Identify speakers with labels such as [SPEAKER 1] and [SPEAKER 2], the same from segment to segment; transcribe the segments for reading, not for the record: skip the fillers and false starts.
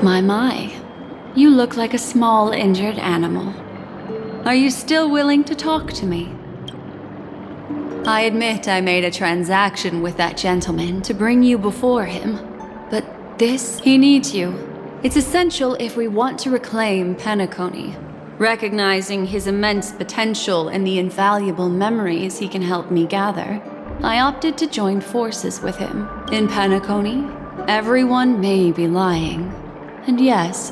[SPEAKER 1] My. You look like a small injured animal. Are you still willing to talk to me? I admit I made a transaction with that gentleman to bring you before him, but he needs you. It's essential if we want to reclaim Penacony. Recognizing his immense potential and the invaluable memories he can help me gather, I opted to join forces with him. In Penacony, everyone may be lying. And yes,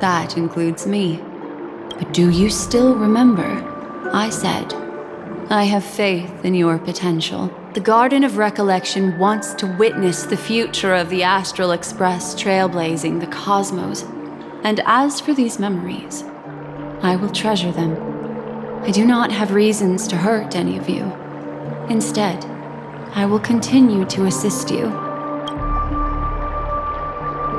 [SPEAKER 1] that includes me. But do you still remember? I said, I have faith in your potential. The Garden of Recollection wants to witness the future of the Astral Express trailblazing the cosmos. And as for these memories, I will treasure them. I do not have reasons to hurt any of you. Instead, I will continue to assist you.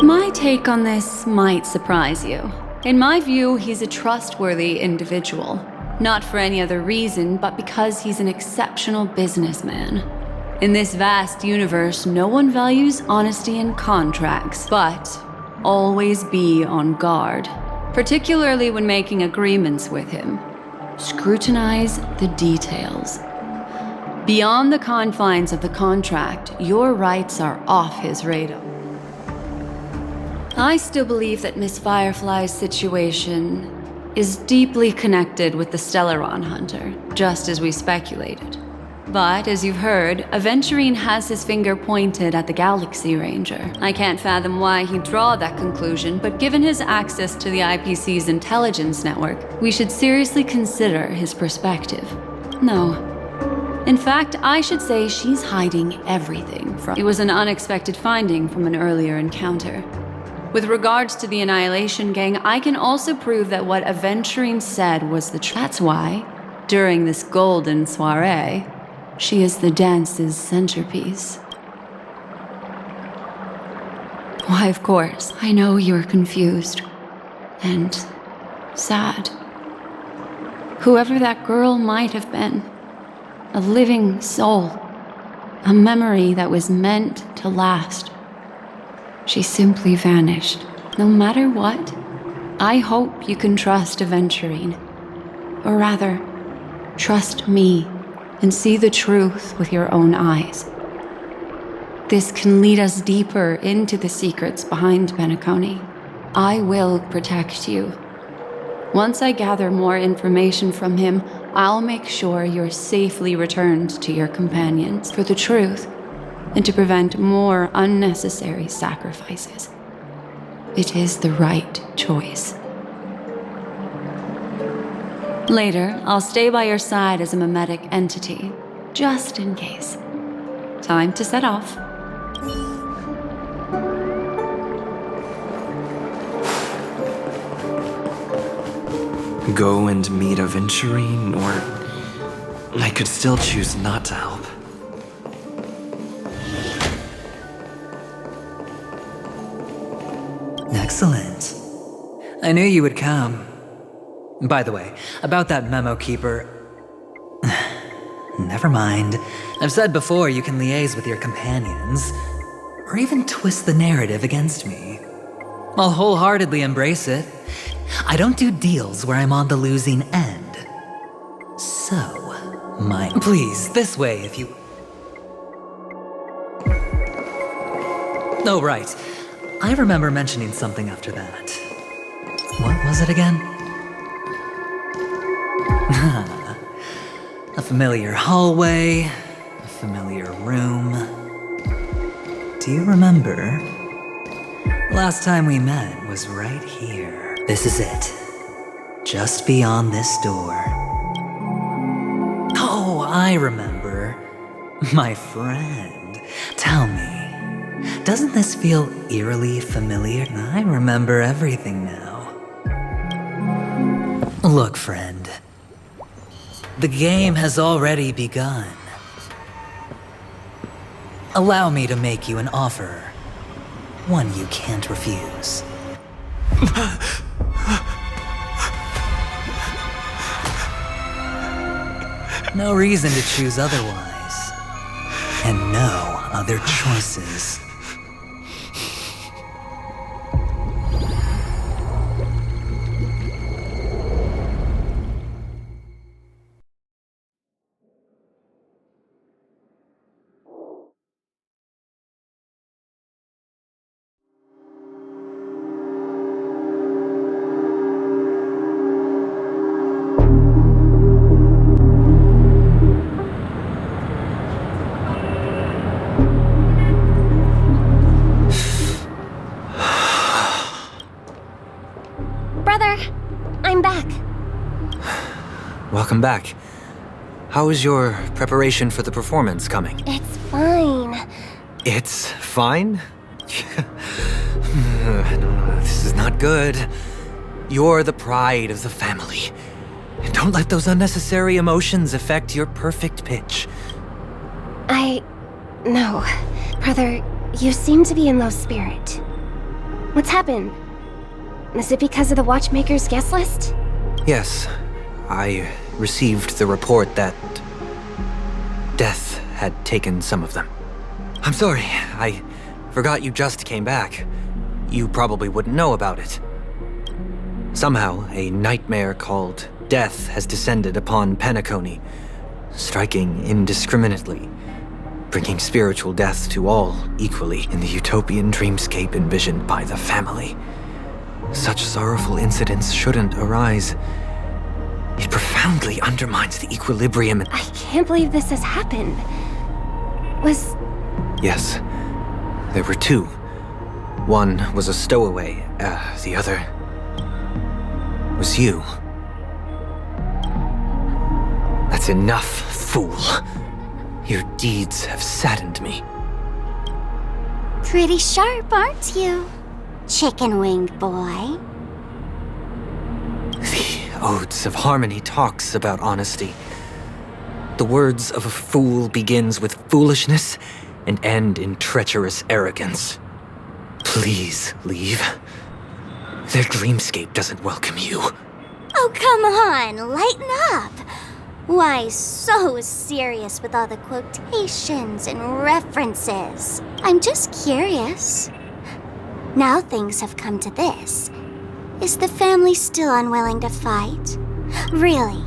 [SPEAKER 1] My take on this might surprise you. In my view, he's a trustworthy individual. Not for any other reason, but because he's an exceptional businessman. In this vast universe, no one values honesty in contracts, but always be on guard. Particularly when making agreements with him. Scrutinize the details. Beyond the confines of the contract, your rights are off his radar. I still believe that Miss Firefly's situation is deeply connected with the Stellaron Hunter, just as we speculated. But, as you've heard, Aventurine has his finger pointed at the Galaxy Ranger. I can't fathom why he'd draw that conclusion, but given his access to the IPC's intelligence network, we should seriously consider his perspective. No. In fact, I should say she's hiding everything from— It was an unexpected finding from an earlier encounter. With regards to the Annihilation Gang, I can also prove that what Aventurine said was the truth. That's why, during this golden soiree, she is the dance's centerpiece. Why, of course, I know you're confused and sad. Whoever that girl might have been, a living soul, a memory that was meant to last. She simply vanished. No matter what, I hope you can trust Aventurine. Or rather, trust me and see the truth with your own eyes. This can lead us deeper into the secrets behind Penacony. I will protect you. Once I gather more information from him, I'll make sure you're safely returned to your companions for the truth and to prevent more unnecessary sacrifices. It is the right choice. Later, I'll stay by your side as a mimetic entity, just in case. Time to set off.
[SPEAKER 2] Go and meet Aventurine, or I could still choose not to help.
[SPEAKER 3] Excellent. I knew you would come. By the way, about that memo keeper... Never mind. I've said before you can liaise with your companions, or even twist the narrative against me. I'll wholeheartedly embrace it. I don't do deals where I'm on the losing end. So, please, this way if you... Oh, right. I remember mentioning something after that. What was it again? A familiar hallway, a familiar room. Do you remember? Last time we met was right here. This is it. Just beyond this door. Oh, I remember. My friend. Tell me. Doesn't this feel eerily familiar? I remember everything now. Look, friend. The game has already begun. Allow me to make you an offer. One you can't refuse. No reason to choose otherwise. And no other choices. Welcome back. How is your preparation for the performance coming?
[SPEAKER 4] It's fine.
[SPEAKER 3] It's fine? No, this is not good. You're the pride of the family. Don't let those unnecessary emotions affect your perfect pitch.
[SPEAKER 4] No. Brother, you seem to be in low spirit. What's happened? Is it because of the watchmaker's guest list?
[SPEAKER 3] Yes, I received the report that death had taken some of them. I'm sorry, I forgot you just came back. You probably wouldn't know about it. Somehow, a nightmare called death has descended upon Penacony, striking indiscriminately, bringing spiritual death to all equally in the utopian dreamscape envisioned by the family. Such sorrowful incidents shouldn't arise. It profoundly undermines the equilibrium.
[SPEAKER 4] I can't believe this has happened.
[SPEAKER 3] Yes, there were two. One was a stowaway, the other was you. That's enough, fool. Your deeds have saddened me.
[SPEAKER 5] Pretty sharp, aren't you, chicken-winged boy?
[SPEAKER 3] The Odes of Harmony talks about honesty. The words of a fool begins with foolishness and end in treacherous arrogance. Please leave. Their dreamscape doesn't welcome you.
[SPEAKER 5] Oh, come on, lighten up. Why so serious with all the quotations and references? I'm just curious. Now things have come to this. Is the family still unwilling to fight? Really?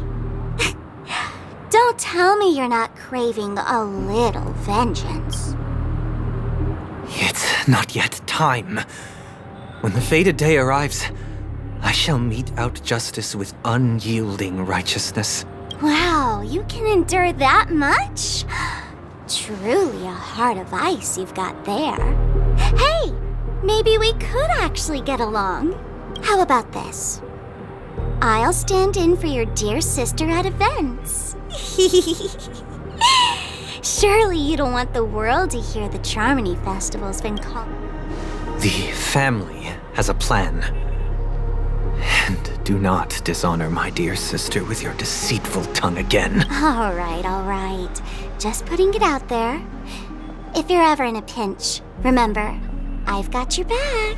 [SPEAKER 5] Don't tell me you're not craving a little vengeance.
[SPEAKER 3] It's not yet time. When the fated day arrives, I shall mete out justice with unyielding righteousness.
[SPEAKER 5] Wow, you can endure that much? Truly a heart of ice you've got there. Hey, maybe we could actually get along. How about this? I'll stand in for your dear sister at events. Surely you don't want the world to hear the Charmony Festival's been called.
[SPEAKER 3] The family has a plan. And do not dishonor my dear sister with your deceitful tongue again.
[SPEAKER 5] All right. Just putting it out there. If you're ever in a pinch, remember, I've got your back.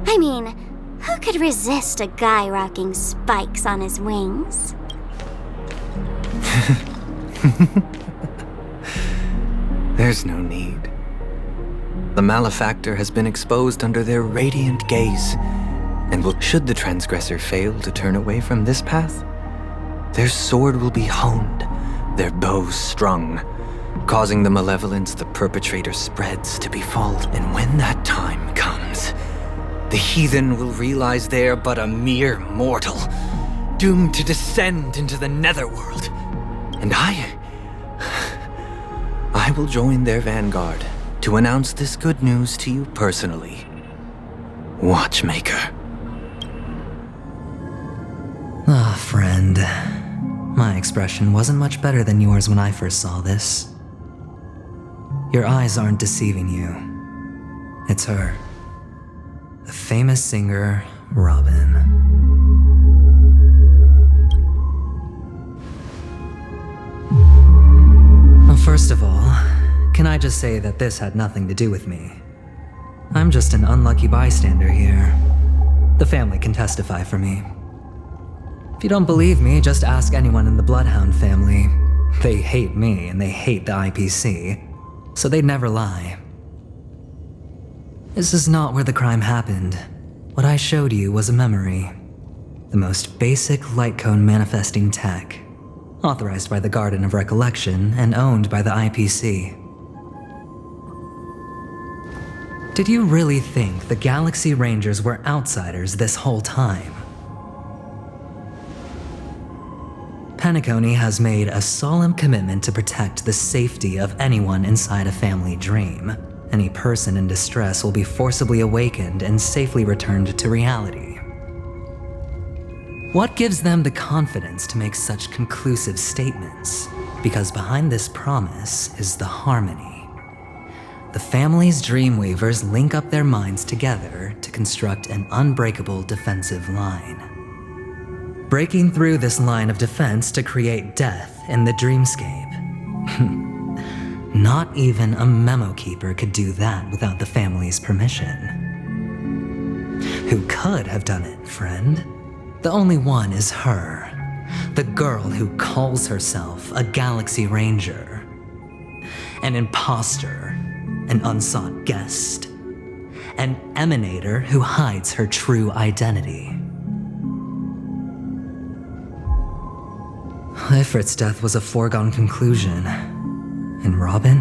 [SPEAKER 5] I mean, who could resist a guy rocking spikes on his wings?
[SPEAKER 3] There's no need. The malefactor has been exposed under their radiant gaze, and should the transgressor fail to turn away from this path, their sword will be honed, their bow strung, causing the malevolence the perpetrator spreads to befall. And when that time comes, the heathen will realize they're but a mere mortal, doomed to descend into the netherworld. And I will join their vanguard to announce this good news to you personally. Watchmaker.
[SPEAKER 6] Ah, friend. My expression wasn't much better than yours when I first saw this. Your eyes aren't deceiving you. It's her. The famous singer, Robin. Well, first of all, can I just say that this had nothing to do with me? I'm just an unlucky bystander here. The family can testify for me. If you don't believe me, just ask anyone in the Bloodhound family. They hate me and they hate the IPC, so they'd never lie. This is not where the crime happened. What I showed you was a memory. The most basic light cone manifesting tech, authorized by the Garden of Recollection and owned by the IPC. Did you really think the Galaxy Rangers were outsiders this whole time? Penacony has made a solemn commitment to protect the safety of anyone inside a family dream. Any person in distress will be forcibly awakened and safely returned to reality. What gives them the confidence to make such conclusive statements? Because behind this promise is the harmony. The family's dreamweavers link up their minds together to construct an unbreakable defensive line. Breaking through this line of defense to create death in the dreamscape. Not even a memo keeper could do that without the family's permission. Who could have done it, friend? The only one is her. The girl who calls herself a Galaxy Ranger. An imposter. An unsought guest. An emanator who hides her true identity. Ifrit's death was a foregone conclusion. And Robin?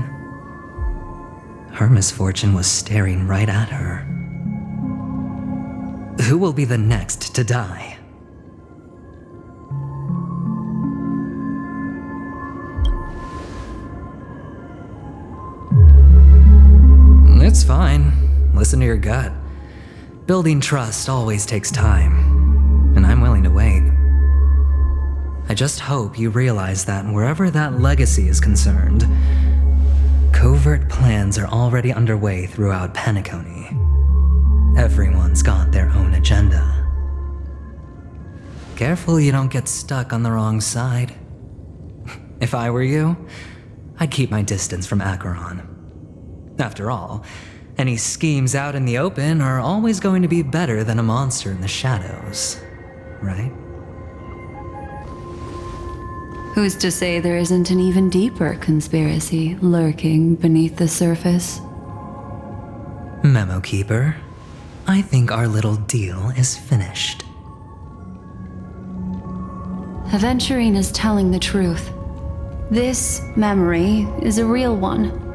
[SPEAKER 6] Her misfortune was staring right at her. Who will be the next to die? It's fine. Listen to your gut. Building trust always takes time, and I'm willing to wait. I just hope you realize that wherever that legacy is concerned, covert plans are already underway throughout Penacony. Everyone's got their own agenda. Careful you don't get stuck on the wrong side. If I were you, I'd keep my distance from Acheron. After all, any schemes out in the open are always going to be better than a monster in the shadows, right?
[SPEAKER 1] Who's to say there isn't an even deeper conspiracy lurking beneath the surface?
[SPEAKER 6] Memo Keeper, I think our little deal is finished.
[SPEAKER 1] Aventurine is telling the truth. This memory is a real one,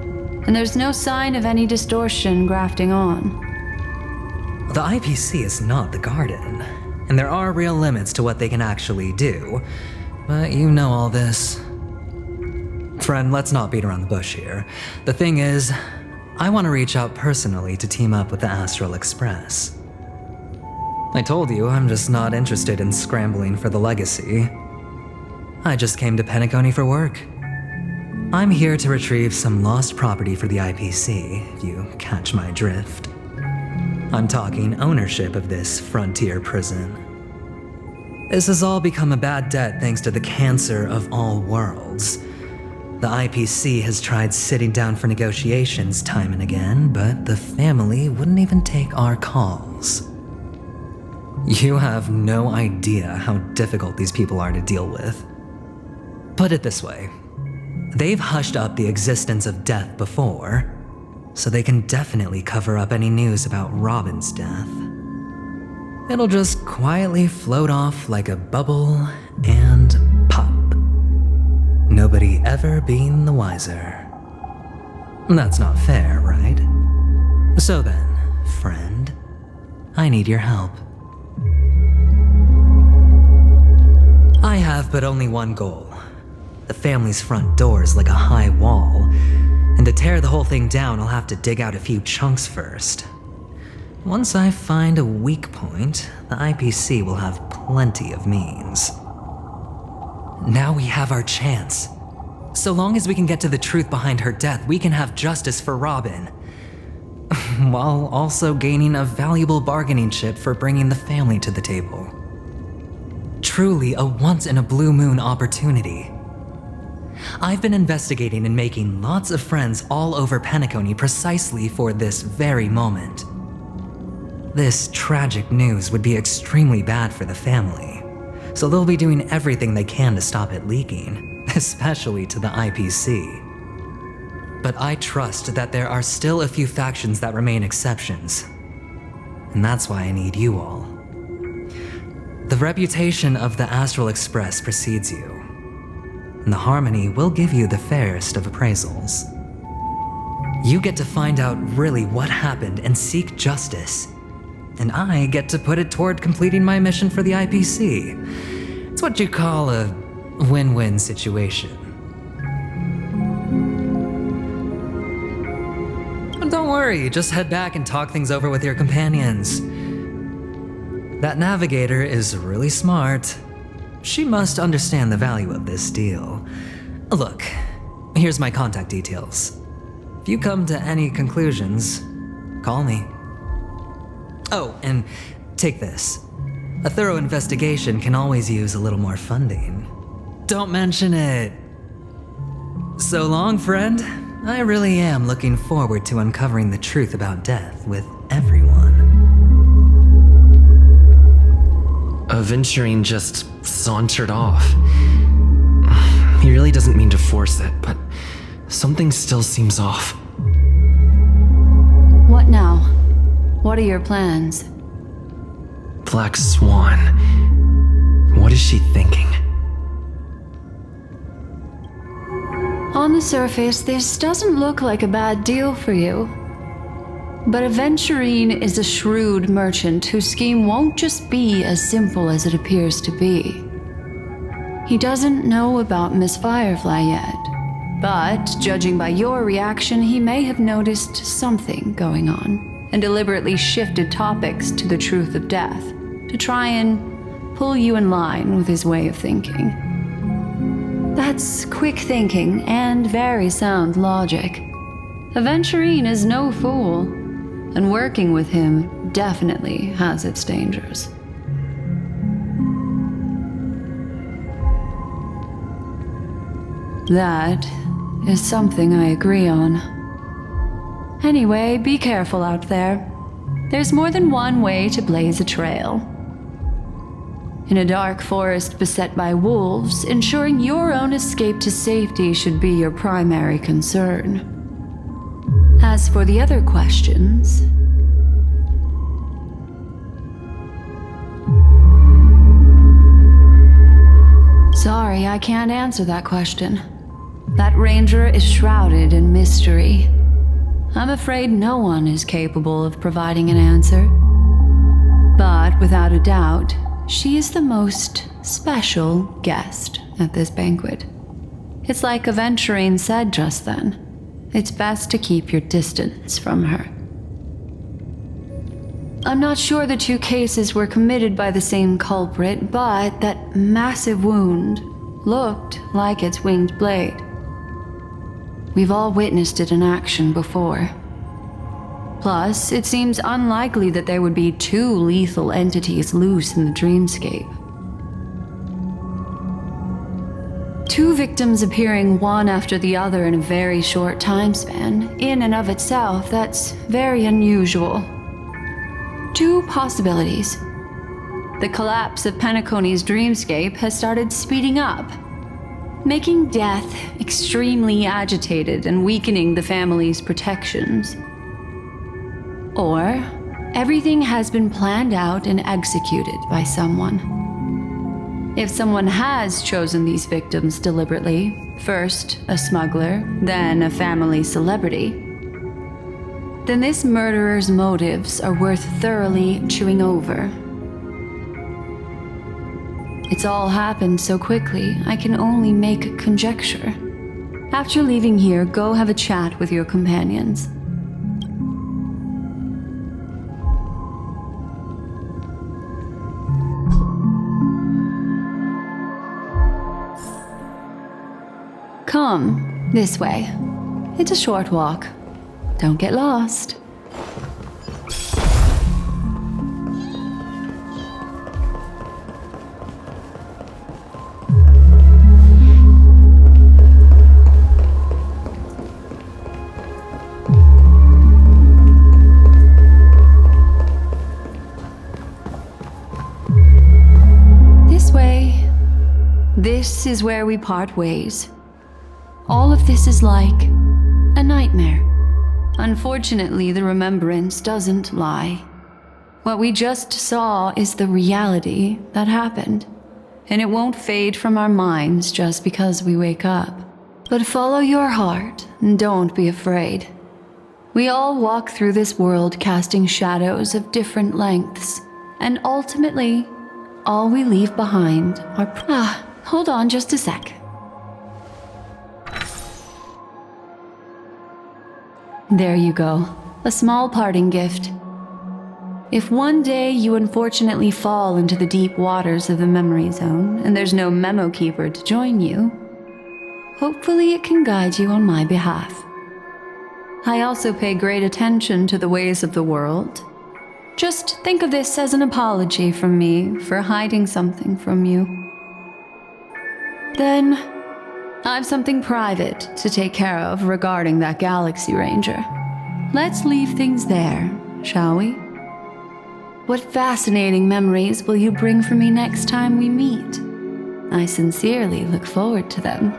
[SPEAKER 1] and there's no sign of any distortion grafting on.
[SPEAKER 6] The IPC is not the Garden, and there are real limits to what they can actually do, but you know all this. Friend, let's not beat around the bush here. The thing is, I want to reach out personally to team up with the Astral Express. I told you I'm just not interested in scrambling for the legacy. I just came to Penacony for work. I'm here to retrieve some lost property for the IPC, if you catch my drift. I'm talking ownership of this frontier prison. This has all become a bad debt thanks to the cancer of all worlds. The IPC has tried sitting down for negotiations time and again, but the family wouldn't even take our calls. You have no idea how difficult these people are to deal with. Put it this way. They've hushed up the existence of death before, so they can definitely cover up any news about Robin's death. It'll just quietly float off like a bubble and pop. Nobody ever being the wiser. That's not fair, right? So then, friend, I need your help. I have but only one goal. The family's front door is like a high wall, and to tear the whole thing down, I'll have to dig out a few chunks first. Once I find a weak point, the IPC will have plenty of means. Now we have our chance. So long as we can get to the truth behind her death, we can have justice for Robin. While also gaining a valuable bargaining chip for bringing the family to the table. Truly a once-in-a-blue-moon opportunity. I've been investigating and making lots of friends all over Penacony precisely for this very moment. This tragic news would be extremely bad for the family, so they'll be doing everything they can to stop it leaking, especially to the IPC. But I trust that there are still a few factions that remain exceptions, and that's why I need you all. The reputation of the Astral Express precedes you, and the Harmony will give you the fairest of appraisals. You get to find out really what happened and seek justice, and I get to put it toward completing my mission for the IPC. It's what you call a win-win situation. But don't worry, just head back and talk things over with your companions. That navigator is really smart. She must understand the value of this deal. Look, here's my contact details. If you come to any conclusions, call me. Oh, and take this. A thorough investigation can always use a little more funding. Don't mention it. So long, friend. I really am looking forward to uncovering the truth about death with everyone.
[SPEAKER 2] Aventurine just sauntered off. He really doesn't mean to force it, but something still seems off.
[SPEAKER 1] What now? What are your plans?
[SPEAKER 2] Black Swan. What is she thinking?
[SPEAKER 1] On the surface, this doesn't look like a bad deal for you. But Aventurine is a shrewd merchant whose scheme won't just be as simple as it appears to be. He doesn't know about Miss Firefly yet, but judging by your reaction, he may have noticed something going on and deliberately shifted topics to the truth of death to try and pull you in line with his way of thinking. That's quick thinking and very sound logic. Aventurine is no fool, and working with him definitely has its dangers. That is something I agree on. Anyway, be careful out there. There's more than one way to blaze a trail. In a dark forest beset by wolves, ensuring your own escape to safety should be your primary concern. As for the other questions... Sorry, I can't answer that question. That ranger is shrouded in mystery. I'm afraid no one is capable of providing an answer. But without a doubt, she is the most special guest at this banquet. It's like Aventurine said just then. It's best to keep your distance from her. I'm not sure the two cases were committed by the same culprit, but that massive wound looked like its winged blade. We've all witnessed it in action before. Plus, it seems unlikely that there would be two lethal entities loose in the dreamscape. Two victims appearing one after the other in a very short time span, in and of itself, that's very unusual. Two possibilities. The collapse of Penacony's dreamscape has started speeding up, making death extremely agitated and weakening the family's protections. Or everything has been planned out and executed by someone. If someone has chosen these victims deliberately, first a smuggler, then a family celebrity, then this murderer's motives are worth thoroughly chewing over. It's all happened so quickly, I can only make conjecture. After leaving here, go have a chat with your companions. Come, this way. It's a short walk. Don't get lost. This way. This is where we part ways. All of this is like a nightmare. Unfortunately, the remembrance doesn't lie. What we just saw is the reality that happened, and it won't fade from our minds just because we wake up. But follow your heart and don't be afraid. We all walk through this world casting shadows of different lengths, and ultimately, all we leave behind are hold on just a sec. There you go, a small parting gift. If one day you unfortunately fall into the deep waters of the memory zone and there's no memo keeper to join you, hopefully it can guide you on my behalf. I also pay great attention to the ways of the world. Just think of this as an apology from me for hiding something from you. Then, I've something private to take care of regarding that Galaxy Ranger. Let's leave things there, shall we? What fascinating memories will you bring for me next time we meet? I sincerely look forward to them.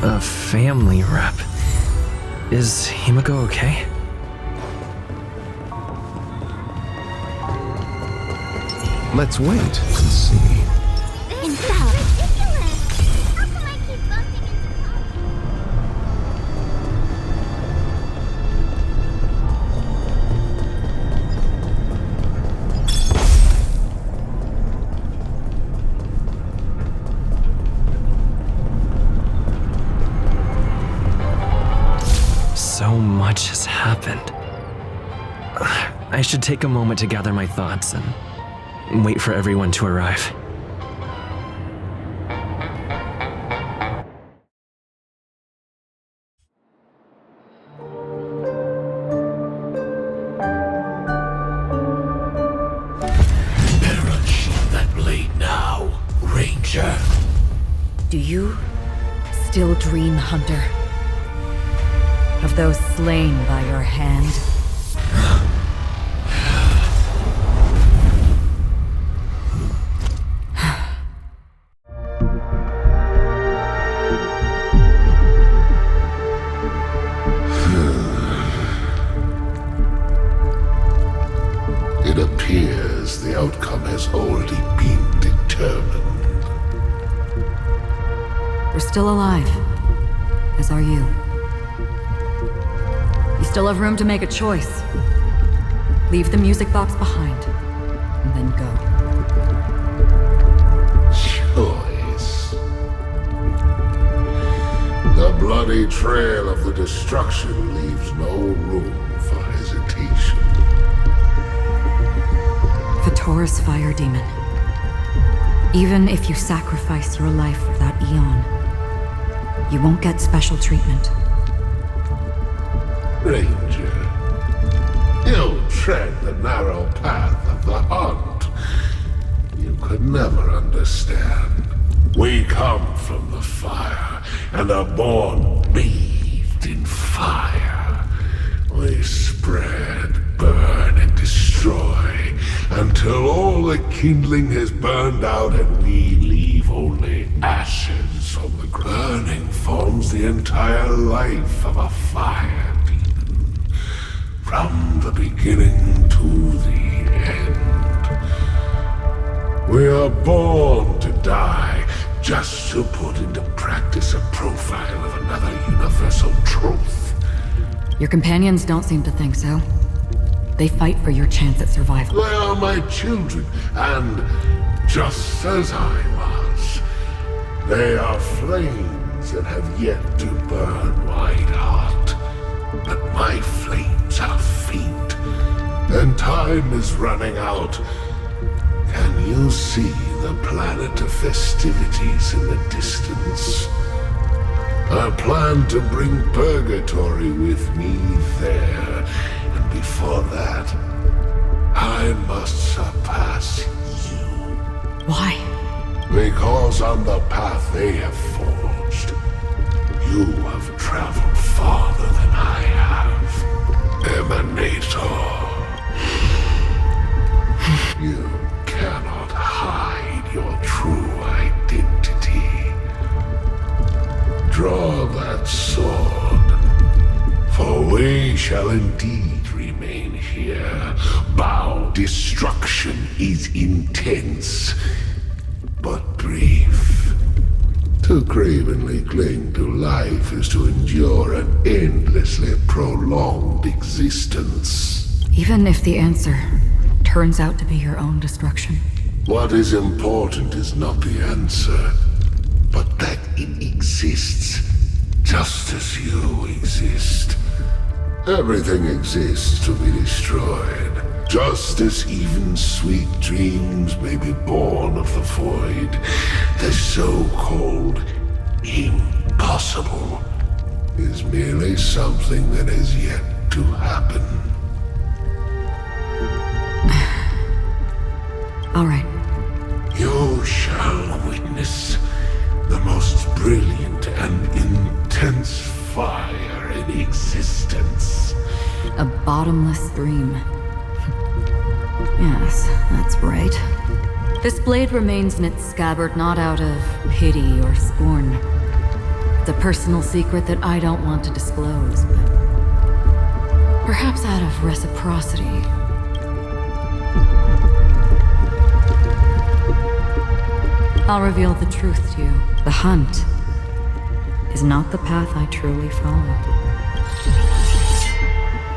[SPEAKER 2] A family rep. Is Himiko okay?
[SPEAKER 7] Let's wait and see.
[SPEAKER 5] This is ridiculous! How come I keep bumping into
[SPEAKER 2] So much has happened. I should take a moment to gather my thoughts and wait for everyone to arrive.
[SPEAKER 8] Better unsheath that blade now, Ranger.
[SPEAKER 9] Do you still dream, Hunter? Of those slain by your hand?
[SPEAKER 8] It appears the outcome has already been determined.
[SPEAKER 9] We're still alive, as are you. You still have room to make a choice. Leave the music box behind, and then go.
[SPEAKER 8] Choice. The bloody trail of the destruction leaves no room for hesitation.
[SPEAKER 9] The Taurus Fire Demon. Even if you sacrifice your life for that Eon, you won't get special treatment.
[SPEAKER 8] Ranger, you tread the narrow path of the hunt. You could never understand. We come from the fire, and are born bathed in fire. We spread, burn, and destroy, until all the kindling has burned out and we leave only ashes on the ground. Burning forms the entire life of a fire demon, from the beginning to the end. We are born to die, just to put into practice a profile of another universal truth.
[SPEAKER 9] Your companions don't seem to think so. They fight for your chance at survival.
[SPEAKER 8] They are my children, and just as I was, they are flames that have yet to burn white hot. But my flames are faint, and time is running out. Can you see the planet of festivities in the distance? I plan to bring Purgatory with me there, and before that, I must surpass you.
[SPEAKER 9] Why?
[SPEAKER 8] Because on the path they have forged, you have traveled farther than I have. Emanator. You cannot hide shall indeed remain here. Bow, destruction is intense, but brief. To cravenly cling to life is to endure an endlessly prolonged existence.
[SPEAKER 9] Even if the answer turns out to be your own destruction.
[SPEAKER 8] What is important is not the answer, but that it exists, just as you exist. Everything exists to be destroyed, just as even sweet dreams may be born of the void. The so-called impossible is merely something that has yet to happen.
[SPEAKER 9] All right.
[SPEAKER 8] You shall witness the most brilliant and intense fire in existence.
[SPEAKER 9] A bottomless stream. Yes, that's right. This blade remains in its scabbard not out of pity or scorn. It's a personal secret that I don't want to disclose, but perhaps out of reciprocity. I'll reveal the truth to you. The hunt is not the path I truly follow.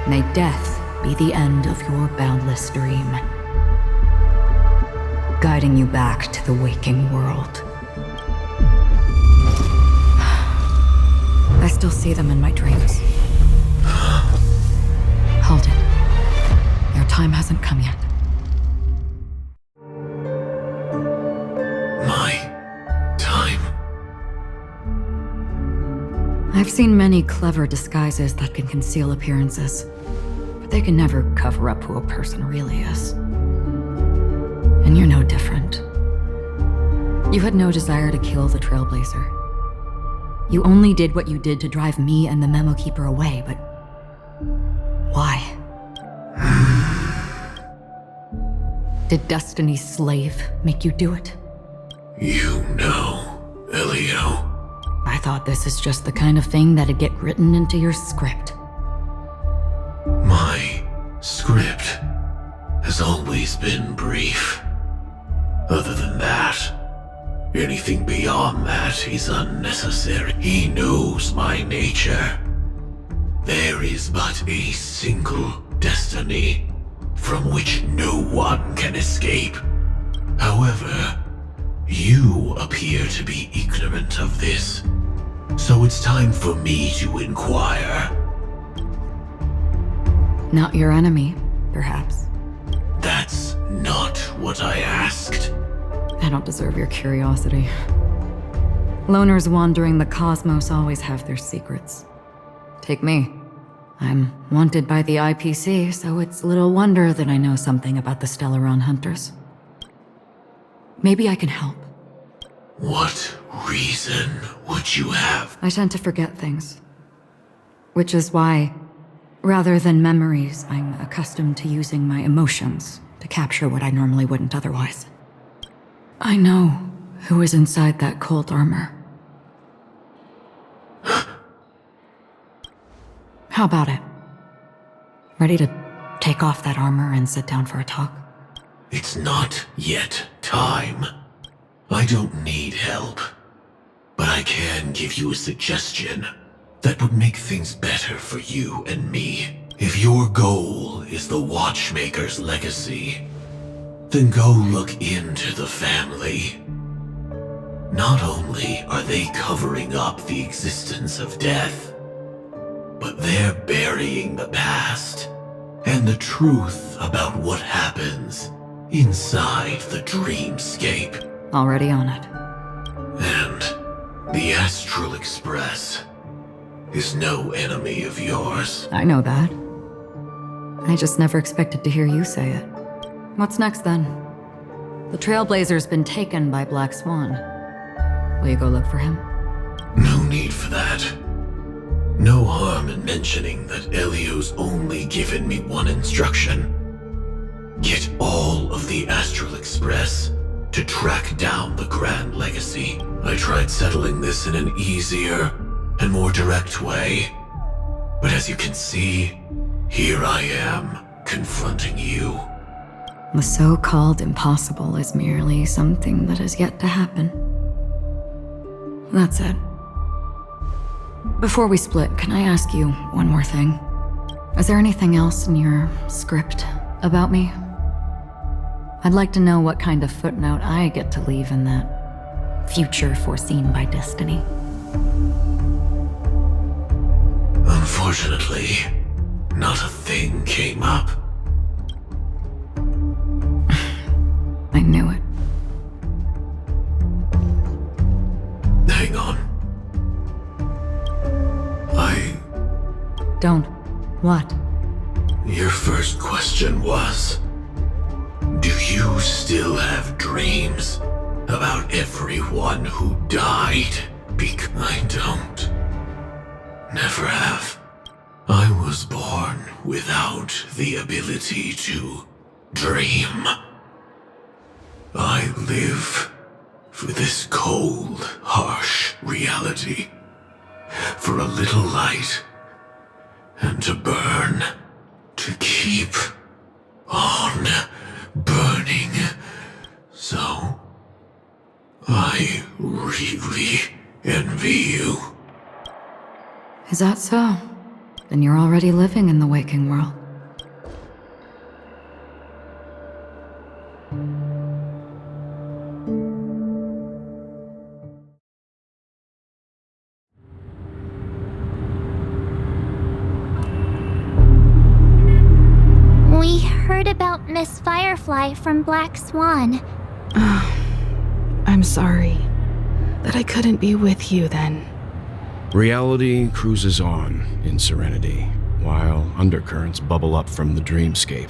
[SPEAKER 9] May death be the end of your boundless dream, guiding you back to the waking world. I still see them in my dreams. Hold it. Your time hasn't come yet. I've seen many clever disguises that can conceal appearances, but they can never cover up who a person really is. And you're no different. You had no desire to kill the Trailblazer. You only did what you did to drive me and the Memo Keeper away, but why? Did Destiny's slave make you do it?
[SPEAKER 8] You know, Elio.
[SPEAKER 9] I thought this is just the kind of thing that'd get written into your script.
[SPEAKER 8] My script has always been brief. Other than that, anything beyond that is unnecessary. He knows my nature. There is but a single destiny from which no one can escape. However, you appear to be ignorant of this, so it's time for me to inquire.
[SPEAKER 9] Not your enemy, perhaps.
[SPEAKER 8] That's not what I asked.
[SPEAKER 9] I don't deserve your curiosity. Loners wandering the cosmos always have their secrets. Take me. I'm wanted by the IPC, so it's little wonder that I know something about the Stellaron Hunters. Maybe I can help.
[SPEAKER 8] What reason would you have?
[SPEAKER 9] I tend to forget things. Which is why, rather than memories, I'm accustomed to using my emotions to capture what I normally wouldn't otherwise. I know who is inside that cold armor. How about it? Ready to take off that armor and sit down for a talk?
[SPEAKER 8] It's not yet time. I don't need help, but I can give you a suggestion that would make things better for you and me. If your goal is the Watchmaker's legacy, then go look into the family. Not only are they covering up the existence of death, but they're burying the past and the truth about what happens inside the dreamscape.
[SPEAKER 9] Already on it.
[SPEAKER 8] And the Astral Express is no enemy of yours.
[SPEAKER 9] I know that. I just never expected to hear you say it. What's next then? The Trailblazer's been taken by Black Swan. Will you go look for him?
[SPEAKER 8] No need for that. No harm in mentioning that Elio's only given me one instruction. Get all of the Astral Express to track down the Grand Legacy. I tried settling this in an easier and more direct way, But as you can see, here I am, confronting you.
[SPEAKER 9] The so-called impossible is merely something that has yet to happen. That's it. Before we split, can I ask you one more thing? Is there anything else in your script about me? I'd like to know what kind of footnote I get to leave in that future foreseen by destiny.
[SPEAKER 8] Unfortunately, not a thing came up.
[SPEAKER 9] I knew it.
[SPEAKER 8] Hang on.
[SPEAKER 9] Don't. What?
[SPEAKER 8] Your first question was, do you still have dreams about everyone who died? I don't. Never have. I was born without the ability to dream. I live for this cold, harsh reality. For a little light. And to burn. To keep on burning. So, I really envy you.
[SPEAKER 9] Is that so? Then you're already living in the waking world.
[SPEAKER 5] We heard about Miss Firefly from Black Swan.
[SPEAKER 10] I'm sorry that I couldn't be with you then.
[SPEAKER 7] Reality cruises on in serenity, while undercurrents bubble up from the dreamscape.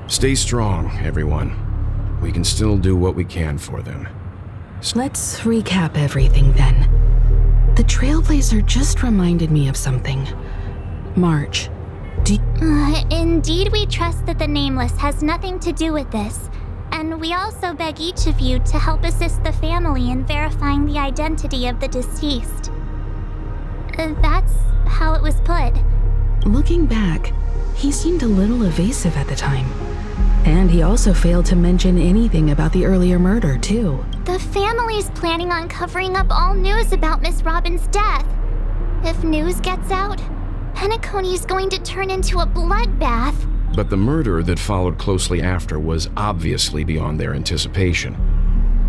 [SPEAKER 7] Stay strong, everyone. We can still do what we can for them.
[SPEAKER 10] Let's recap everything then. The Trailblazer just reminded me of something. March,
[SPEAKER 5] Indeed, we trust that the Nameless has nothing to do with this, and we also beg each of you to help assist the family in verifying the identity of the deceased. That's how it was put.
[SPEAKER 10] Looking back, he seemed a little evasive at the time. And he also failed to mention anything about the earlier murder, too.
[SPEAKER 5] The family's planning on covering up all news about Miss Robin's death. If news gets out, Penacony's going to turn into a bloodbath.
[SPEAKER 7] But the murder that followed closely after was obviously beyond their anticipation.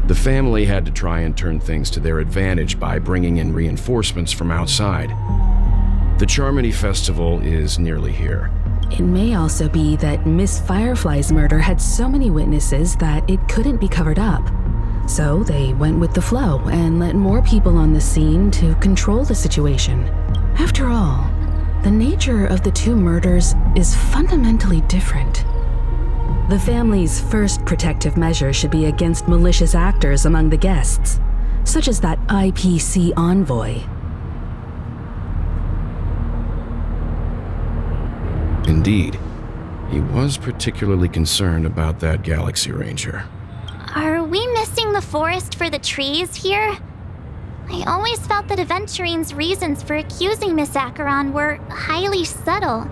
[SPEAKER 7] The family had to try and turn things to their advantage by bringing in reinforcements from outside. The Charmony Festival is nearly here.
[SPEAKER 10] It may also be that Miss Firefly's murder had so many witnesses that it couldn't be covered up. So they went with the flow and let more people on the scene to control the situation. After all, the nature of the two murders is fundamentally different. The family's first protective measure should be against malicious actors among the guests, such as that IPC envoy.
[SPEAKER 7] Indeed. He was particularly concerned about that Galaxy Ranger.
[SPEAKER 5] Are we missing the forest for the trees here? I always felt that Aventurine's reasons for accusing Miss Acheron were highly subtle.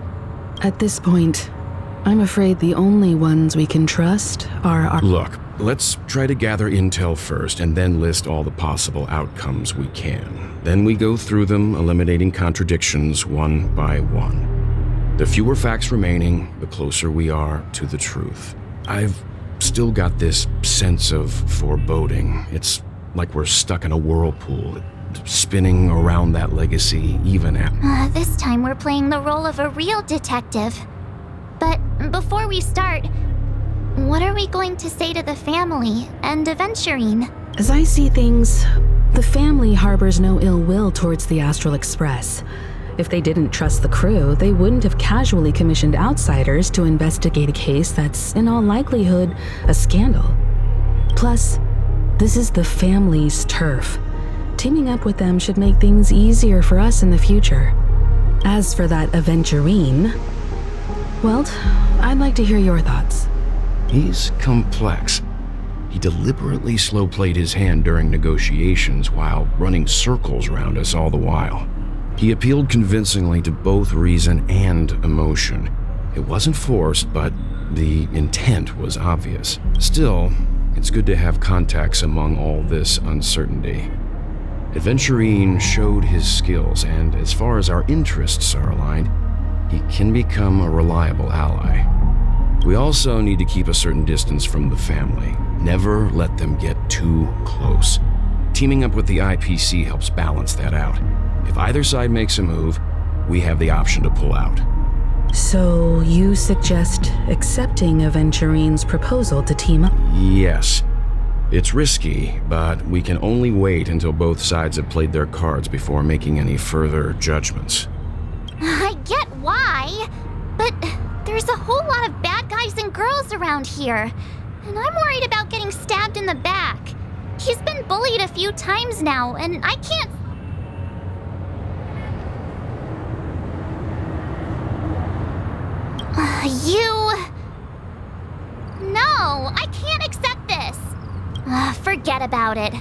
[SPEAKER 10] At this point, I'm afraid the only ones we can trust are our—
[SPEAKER 7] Look, let's try to gather intel first and then list all the possible outcomes we can. Then we go through them, eliminating contradictions one by one. The fewer facts remaining, the closer we are to the truth. I've still got this sense of foreboding. It's like we're stuck in a whirlpool, spinning around that legacy even at—
[SPEAKER 5] This time we're playing the role of a real detective. But before we start, what are we going to say to the family and Aventurine?
[SPEAKER 10] As I see things, the family harbors no ill will towards the Astral Express. If they didn't trust the crew, they wouldn't have casually commissioned outsiders to investigate a case that's, in all likelihood, a scandal. Plus, this is the family's turf. Teaming up with them should make things easier for us in the future. As for that Aventurine, well, I'd like to hear your thoughts.
[SPEAKER 7] He's complex. He deliberately slow-played his hand during negotiations while running circles around us all the while. He appealed convincingly to both reason and emotion. It wasn't forced, but the intent was obvious. Still, it's good to have contacts among all this uncertainty. Adventurine showed his skills, and as far as our interests are aligned, he can become a reliable ally. We also need to keep a certain distance from the family. Never let them get too close. Teaming up with the IPC helps balance that out. If either side makes a move, we have the option to pull out.
[SPEAKER 10] So you suggest accepting Aventurine's proposal to team up?
[SPEAKER 7] Yes. It's risky, but we can only wait until both sides have played their cards before making any further judgments.
[SPEAKER 5] I get why, but there's a whole lot of bad guys and girls around here, and I'm worried about getting stabbed in the back. He's been bullied a few times now, and I can't... No, I can't accept this. Forget about it.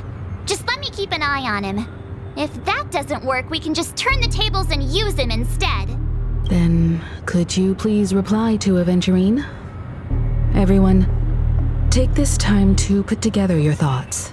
[SPEAKER 5] Just let me keep an eye on him. If that doesn't work, we can just turn the tables and use him instead.
[SPEAKER 10] Then, could you please reply to Aventurine? Everyone, take this time to put together your thoughts.